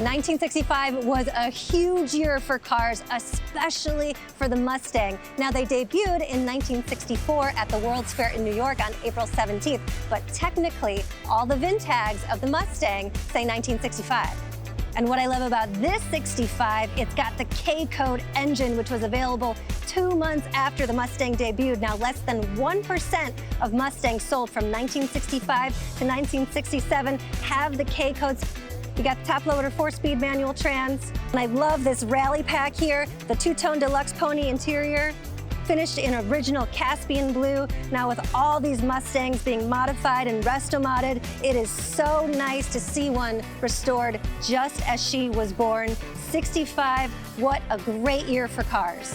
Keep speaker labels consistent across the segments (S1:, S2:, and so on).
S1: 1965 was a huge year for cars, especially for the Mustang. Now, they debuted in 1964 at the World's Fair in New York on April 17th, but technically, all the VIN tags of the Mustang say 1965. And what I love about this 65, it's got the K-code engine, which was available 2 months after the Mustang debuted. Now, less than 1% of Mustangs sold from 1965 to 1967 have the K-codes. You got the Toploader 4-speed manual trans. And I love this rally pack here, the two-tone deluxe pony interior, finished in original Caspian blue. Now with all these Mustangs being modified and resto-modded, it is so nice to see one restored just as she was born. 65, what a great year for cars.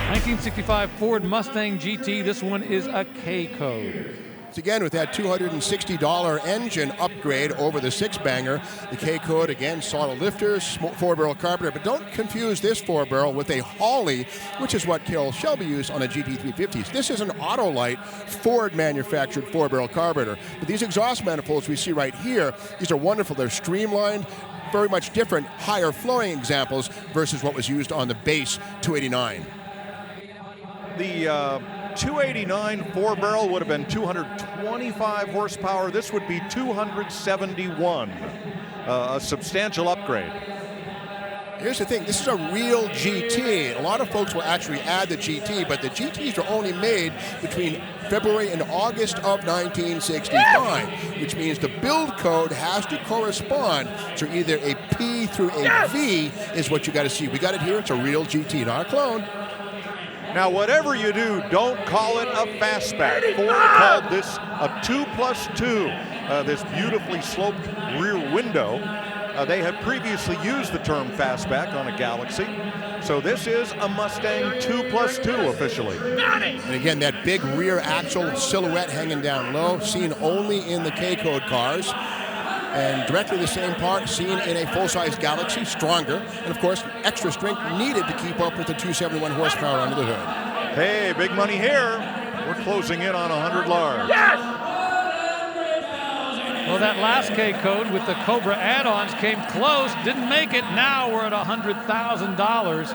S2: 1965 Ford Mustang GT, this one is a K-code.
S3: Again, with that $260 engine upgrade over the six-banger, the K-code, again, solid lifters, four-barrel carburetor, but don't confuse this four-barrel with a Holly, which is what Carroll Shelby used on a GT350s. This is an Autolite Ford-manufactured four-barrel carburetor. But these exhaust manifolds we see right here, these are wonderful. They're streamlined, very much different, higher flowing examples versus what was used on the base 289.
S4: The 289 four-barrel would have been 225 horsepower. This would be 271, a substantial upgrade.
S3: Here's the thing, this is a real GT. A lot of folks will actually add the GT, but the GTs were only made between February and August of 1965, which means the build code has to correspond. So either a P through a V is what you got to see. We got it here, it's a real GT, not a clone.
S4: Now, whatever you do, don't call it a fastback. Ford called this a 2+2, this beautifully sloped rear window. They had previously used the term fastback on a Galaxy. So this is a Mustang 2+2 officially.
S3: And again, that big rear axle silhouette hanging down low, seen only in the K-code cars. And directly the same part seen in a full-size Galaxy, stronger. And of course, extra strength needed to keep up with the 271 horsepower under the hood.
S4: Hey, big money here. We're closing in on 100 large.
S2: Yes! Well, that last K-code with the Cobra add-ons came close, didn't make it. Now we're at $100,000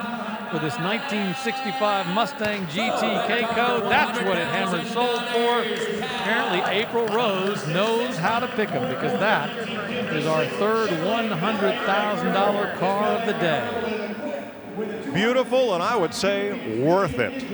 S2: for this 1965 Mustang GT K-code. That's what it hammered sold for. Apparently April Rose knows how to pick them, because that is our third $100,000 car of the day.
S4: Beautiful, and I would say worth it.